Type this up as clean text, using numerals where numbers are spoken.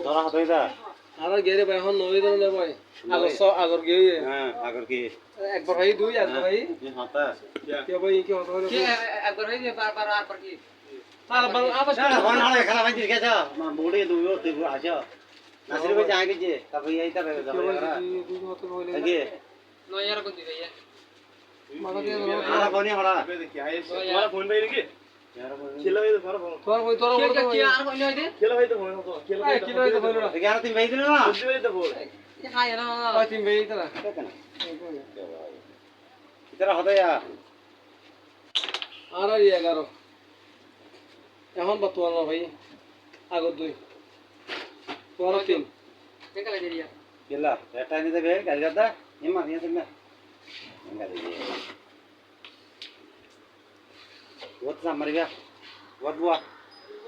ধরা হাত হইতা আর গেরে ভাই এখন নই ধরে ভাই আগর গিয়ে হ্যাঁ আগর কি একবার ভাই দুই একবার ভাই হাতা কে ভাই কি হতো কি একবার ভাই বারবার আর পর কি আবার আবার কোন হালে খেলা ভাই গেছ বড়ি দুইও তুই আসো নাসির ভাই যাই গেছে তারপর এইটা রে যাবে আগে নয় আর কোন দিবে মাথা দিয়ে আরা কোনি হড়া तुम्हारा फोन पे है खेला भाई तो तुम्हारा फोन তোর ভাই তোর কে কি আর কইলো হইতে खेला भाई तो फोन हो खेला भाई কিলো হইতো বলো না এগারো তিন ভাই দিল না बुद्धि भाई तो बोल হাই না ভাই তিন ভাই তারা ইতারা হদয়া আর 11 এখন বর্তমান ভাই আগর দুই তোর তিন দেখলা দেরিয়া কেলা এটা নি দেবে গাড়ি দাদা এমা নিয়ে তুমি গাড়ি ওত সামরিগা ওত বুয়া